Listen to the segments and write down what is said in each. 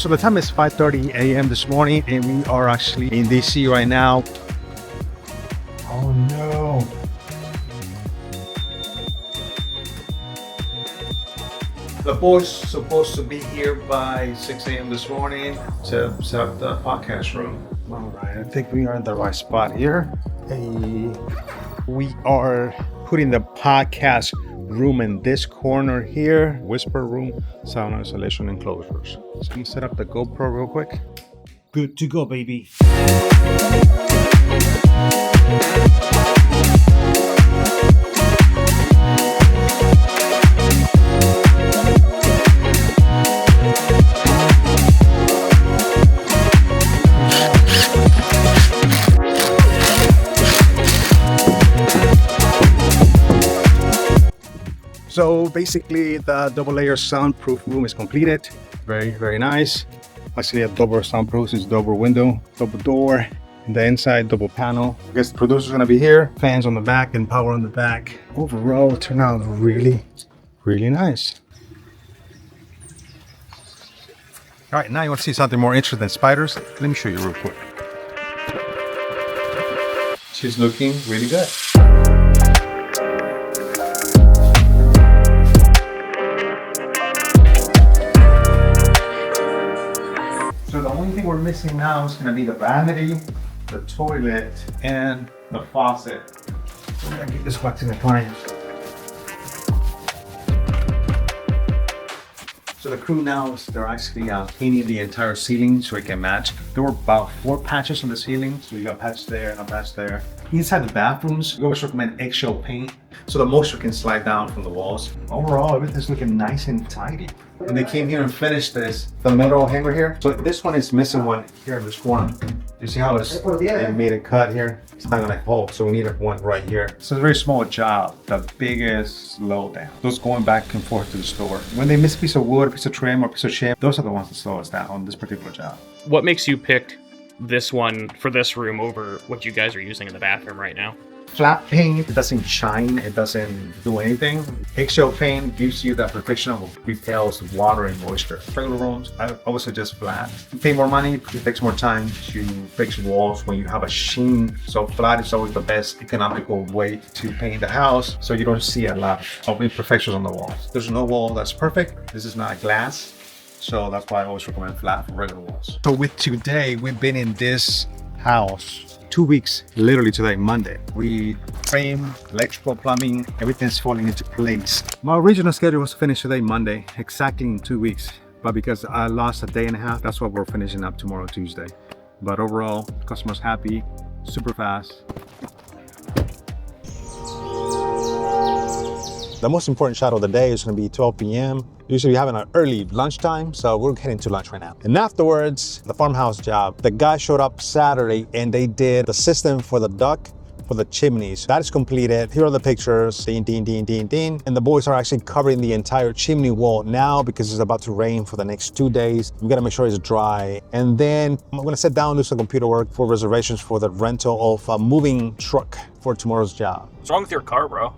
So the time is 5:30 a.m. this morning, and we are actually in DC right now. Oh no. The boys supposed to be here by 6 a.m. this morning to set up the podcast room. All right, I think we are in the right spot here. Hey, we are putting the podcast room in this corner here. Whisper room, sound isolation enclosures. So I'm gonna set up the GoPro real quick. Good to go, baby. So basically the double layer soundproof room is completed. Very, very nice. Actually a double soundproof is double window, double door, and the inside double panel. I guess the producer's gonna be here. Fans on the back and power on the back. Overall, it turned out really, really nice. All right, now you want to see something more interesting than spiders? Let me show you real quick. She's looking really good. So the only thing we're missing now is going to be the vanity, the toilet, and the faucet. So we're going to get this back to the client. So the crew now, they're actually painting the entire ceiling so it can match. There were about 4 patches on the ceiling. So you got a patch there and a patch there. Inside the bathrooms, we always recommend eggshell paint so the moisture can slide down from the walls. Overall, everything's looking nice and tidy. And they came here and finished this, the metal hanger here. So this one is missing one here in this corner. You see how they made a cut here? It's not gonna hold, so we need one right here. So it's a very small job. The biggest slow down. Those going back and forth to the store. When they miss a piece of wood, a piece of trim, or a piece of shim, those are the ones that slow us down on this particular job. What makes you pick this one for this room over what you guys are using in the bathroom right now? Flat paint, it doesn't shine, it doesn't do anything. Eggshell paint gives you that protection of repels water and moisture. Regular rooms, I always suggest flat. You pay more money, it takes more time to fix walls when you have a sheen. So flat is always the best economical way to paint the house so you don't see a lot of imperfections on the walls. There's no wall that's perfect. This is not glass. So that's why I always recommend flat for regular walls. So with today, we've been in this house 2 weeks, literally today, Monday. We frame, electrical, plumbing, everything's falling into place. My original schedule was to finish today, Monday, exactly in 2 weeks. But because I lost a day and a half, that's why we're finishing up tomorrow, Tuesday. But overall, customers happy, super fast. The most important shot of the day is going to be 12 p.m. Usually we're having an early lunchtime, so we're heading to lunch right now. And afterwards, the farmhouse job. The guy showed up Saturday and they did the system for the duct, for the chimneys. That is completed. Here are the pictures. Ding, ding, ding, ding, ding. And the boys are actually covering the entire chimney wall now because it's about to rain for the next 2 days. We gotta make sure it's dry. And then I'm gonna sit down and do some computer work for reservations for the rental of a moving truck for tomorrow's job. What's wrong with your car, bro?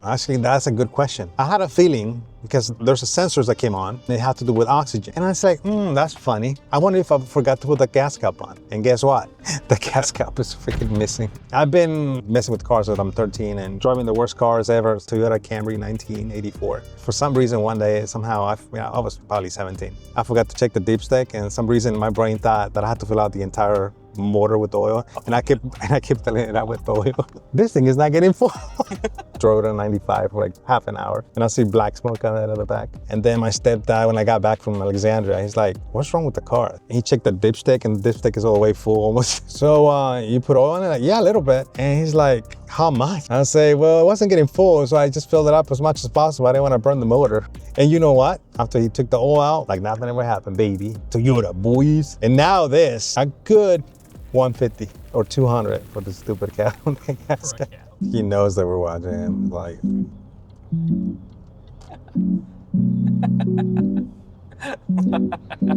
Actually, that's a good question. I had a feeling because there's a sensors that came on. They have to do with oxygen. And I was like, that's funny. I wonder if I forgot to put the gas cap on. And guess what? The gas cap is freaking missing. I've been messing with cars since I'm 13 and driving the worst cars ever, Toyota Camry 1984. For some reason, one day, somehow, I was probably 17. I forgot to check the dipstick, and some reason my brain thought that I had to fill out the entire motor with oil, and I kept filling it out with oil. This thing is not getting full. Drove it on 95 for like half an hour, and I see black smoke coming out of the back. And then my stepdad, when I got back from Alexandria, he's like, "What's wrong with the car?" And he checked the dipstick, and the dipstick is all the way full almost. So you put oil in it? Like, yeah, a little bit. And he's like, "How much?" I say, "Well, it wasn't getting full, so I just filled it up as much as possible. I didn't want to burn the motor." And you know what? After he took the oil out, like nothing ever happened, baby. Toyota, boys. And now this, a good 150 or 200 for the stupid cat on the gas cap. He knows that we're watching him. Like,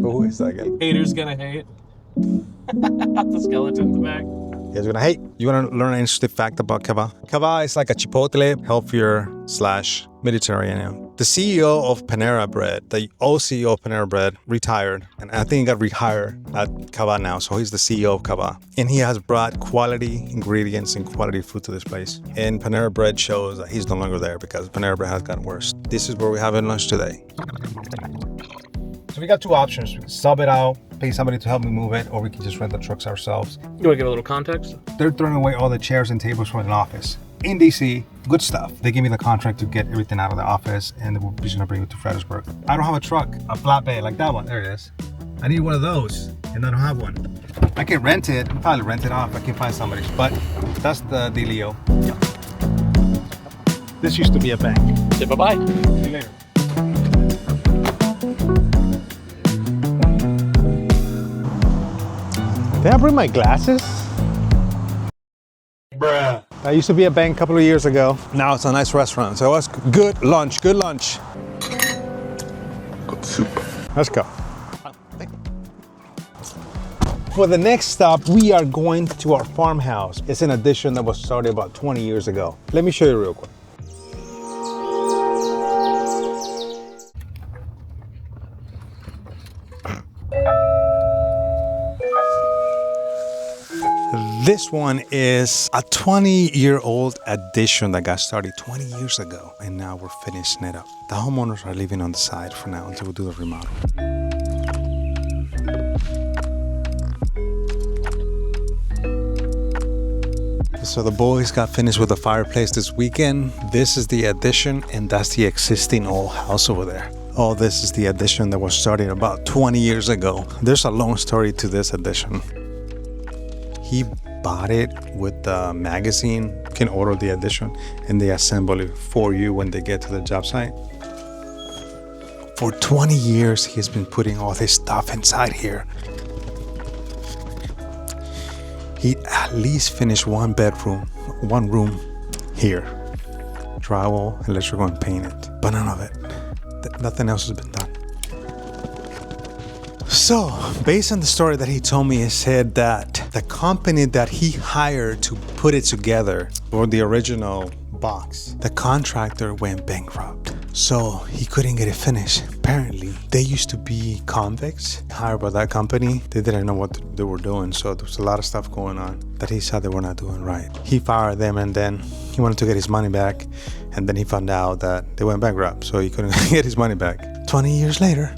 who is that guy? Haters gonna hate. The skeleton's back. He's gonna hate. You wanna learn an interesting fact about kava? Kava is like a chipotle, healthier / Mediterranean. The CEO of Panera Bread, the old CEO of Panera Bread, retired, and I think he got rehired at Cava now, so he's the CEO of Cava. And he has brought quality ingredients and quality food to this place. And Panera Bread shows that he's no longer there because Panera Bread has gotten worse. This is where we're having lunch today. So we got two options. We can sub it out, pay somebody to help me move it, or we can just rent the trucks ourselves. You want to give a little context? They're throwing away all the chairs and tables from an office. In DC, good stuff. They gave me the contract to get everything out of the office and we're just gonna bring it to Fredericksburg. I don't have a truck, a flatbed like that one. There it is. I need one of those and I don't have one. I can rent it, I'll probably rent it off. I can find somebody, but that's the dealio. This used to be a bank. Say bye-bye. See you later. Did I bring my glasses? Bruh. That used to be a bank a couple of years ago. Now it's a nice restaurant. So it was good lunch, good lunch. Good soup. Let's go. For the next stop, we are going to our farmhouse. It's an addition that was started about 20 years ago. Let me show you real quick. This one is a 20-year-old addition that got started 20 years ago, and now we're finishing it up. The homeowners are living on the side for now until we do the remodel. So the boys got finished with the fireplace this weekend. This is the addition, and that's the existing old house over there. Oh, this is the addition that was started about 20 years ago. There's a long story to this addition. He bought it with the magazine. You can order the addition and they assemble it for you when they get to the job site. For 20 years, he's been putting all his stuff inside here. He at least finished one room here. Drywall, electrical, and painted. But none of it. Nothing else has been done. So, based on the story that he told me, he said that the company that he hired to put it together for the original box, the contractor went bankrupt. So he couldn't get it finished. Apparently, they used to be convicts hired by that company. They didn't know what they were doing. So there was a lot of stuff going on that he said they were not doing right. He fired them and then he wanted to get his money back. And then he found out that they went bankrupt. So he couldn't get his money back. 20 years later,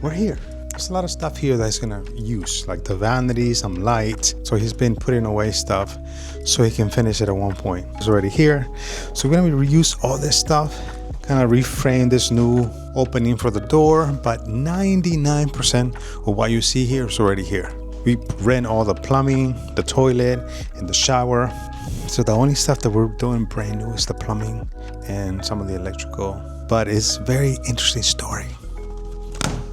we're here. There's a lot of stuff here that he's gonna use, like the vanity, some lights. So he's been putting away stuff so he can finish it at one point. It's already here. So we're gonna reuse all this stuff, kind of reframe this new opening for the door, but 99% of what you see here is already here. We ran all the plumbing, the toilet, and the shower. So the only stuff that we're doing brand new is the plumbing and some of the electrical. But it's a very interesting story.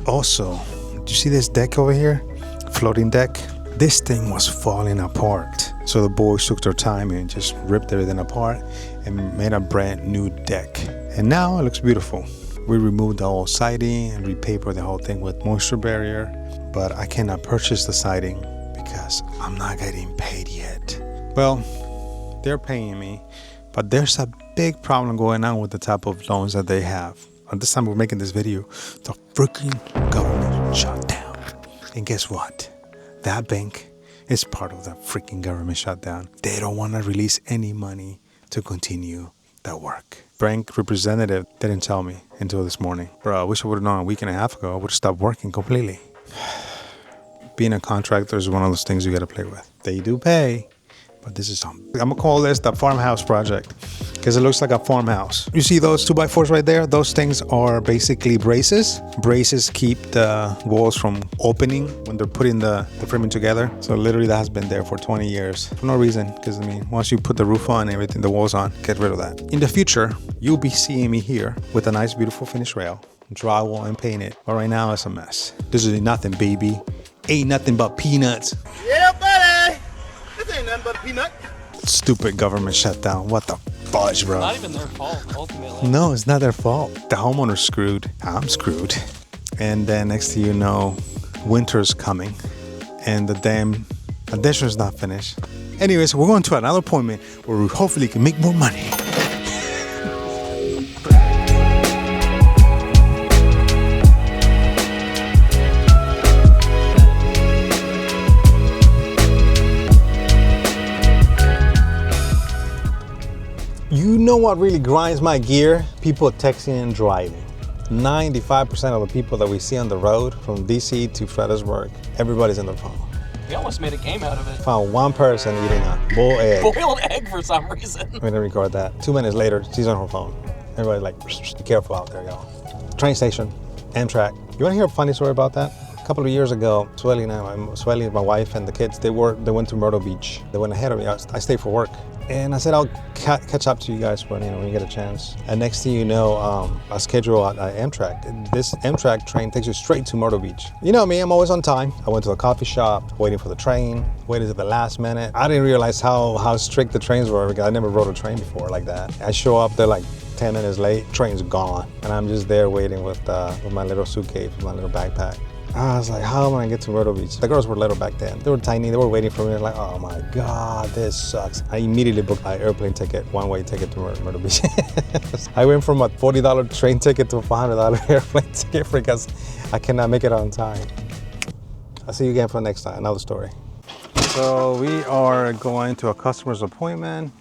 Also, do you see this deck over here? Floating deck? This thing was falling apart. So the boys took their time and just ripped everything apart and made a brand new deck. And now it looks beautiful. We removed the old siding and repapered the whole thing with moisture barrier. But I cannot purchase the siding because I'm not getting paid yet. Well, they're paying me, but there's a big problem going on with the type of loans that they have. At this time we're making this video, the freaking government shutdown. And guess what? That bank is part of the freaking government shutdown. They don't want to release any money to continue the work. Bank representative didn't tell me until this morning. Bro, I wish I would have known a week and a half ago. I would have stopped working completely. Being a contractor is one of those things you got to play with. They do pay, but this is something. I'm gonna call this the Farmhouse project because it looks like a farmhouse. You see those 2x4s right there? Those things are basically braces. Braces keep the walls from opening when they're putting the framing together. So literally that has been there for 20 years for no reason. Because I mean, once you put the roof on, everything, the walls on, get rid of that. In the future, you'll be seeing me here with a nice, beautiful finished rail, drywall and painted. But right now it's a mess. This is nothing, baby. Ain't nothing but peanuts. Yeah, buddy. This ain't nothing but a peanut. Stupid government shutdown. What the fudge, bro? Not even their fault, ultimately. No, it's not their fault. The homeowner's screwed. I'm screwed. And then next thing you know, winter's coming and the damn addition's not finished. Anyways, we're going to another appointment where we hopefully can make more money. what really grinds my gear? People texting and driving. 95% of the people that we see on the road from DC to Fredericksburg, everybody's on their phone. We almost made a game out of it. Found one person eating a boiled egg. Boiled egg for some reason. We didn't record that. 2 minutes later, she's on her phone. Everybody's like, be careful out there, y'all. Train station, Amtrak. You wanna hear a funny story about that? A couple of years ago, Swelly, my wife and the kids, they went to Myrtle Beach. They went ahead of me. I stayed for work. And I said, I'll catch up to you guys when you get a chance. And next thing you know, I schedule at Amtrak. This Amtrak train takes you straight to Myrtle Beach. You know me, I'm always on time. I went to a coffee shop, waiting for the train, waited to the last minute. I didn't realize how strict the trains were because I never rode a train before like that. I show up, they're like 10 minutes late, train's gone. And I'm just there waiting with my little suitcase, with my little backpack. I was like, how am I gonna get to Myrtle Beach? The girls were little back then. They were tiny, they were waiting for me. Like, oh my God, this sucks. I immediately booked my airplane ticket, one-way ticket to Myrtle Beach. I went from a $40 train ticket to a $500 airplane ticket because I cannot make it on time. I'll see you again for next time, another story. So we are going to a customer's appointment.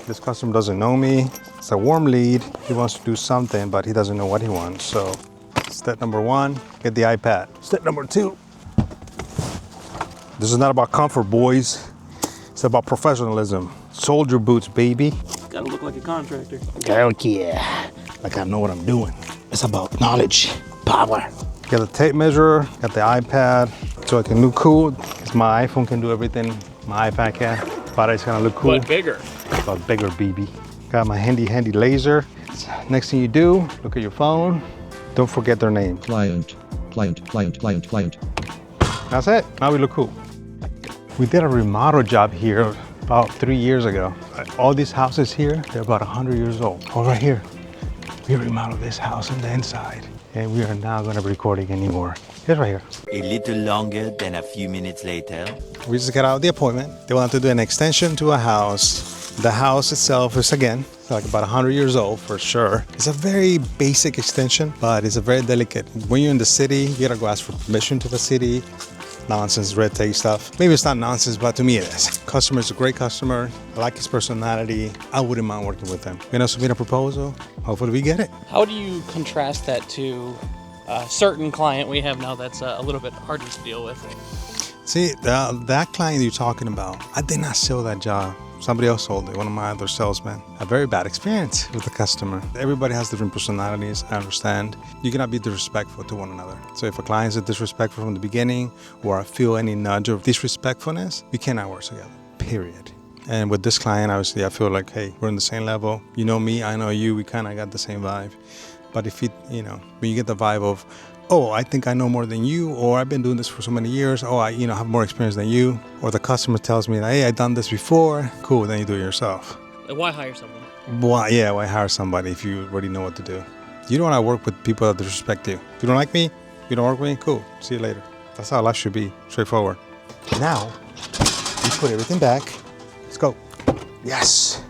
This customer doesn't know me. It's a warm lead. He wants to do something, but he doesn't know what he wants. So step number 1, get the iPad. Step number 2, this is not about comfort, boys. It's about professionalism. Soldier boots, baby. Gotta look like a contractor. Hell yeah. Like I know what I'm doing. It's about knowledge, power. Got the tape measure, got the iPad, so it can look cool. Because my iPhone can do everything my iPad can, but it's gonna look cool. But bigger. But bigger, baby. Got my handy laser. Next thing you do, look at your phone. Don't forget their name. Client. That's it. Now we look cool. We did a remodel job here about 3 years ago. All these houses here, they're about 100 years old. Oh, right here. We remodeled this house on the inside. And we are not gonna be recording anymore. It's right here. A little longer than a few minutes later. We just got out of the appointment. They wanted to do an extension to a house. The house itself is, again, like about 100 years old for sure. It's a very basic extension, but it's a very delicate. When you're in the city, you gotta go ask for permission to the city. Nonsense, red tape stuff. Maybe it's not nonsense, but to me it is. Customer is a great customer. I like his personality. I wouldn't mind working with him. We're gonna submit a proposal. Hopefully we get it. How do you contrast that to a certain client we have now that's a little bit harder to deal with? See, that client you're talking about, I did not sell that job. Somebody else sold it, one of my other salesmen. A very bad experience with the customer. Everybody has different personalities, I understand. You cannot be disrespectful to one another. So if a client is disrespectful from the beginning, or I feel any nudge of disrespectfulness, we cannot work together, period. And with this client, obviously, I feel like, hey, we're on the same level. You know me, I know you, we kind of got the same vibe. But if when you get the vibe of, oh, I think I know more than you, or I've been doing this for so many years, oh, I have more experience than you, or the customer tells me, hey, I've done this before, cool, then you do it yourself. Why hire someone? Why hire somebody if you already know what to do? You don't want to work with people that disrespect you. If you don't like me, you don't work with me, cool, see you later. That's how life should be, straightforward. Now, we put everything back. Let's go. Yes.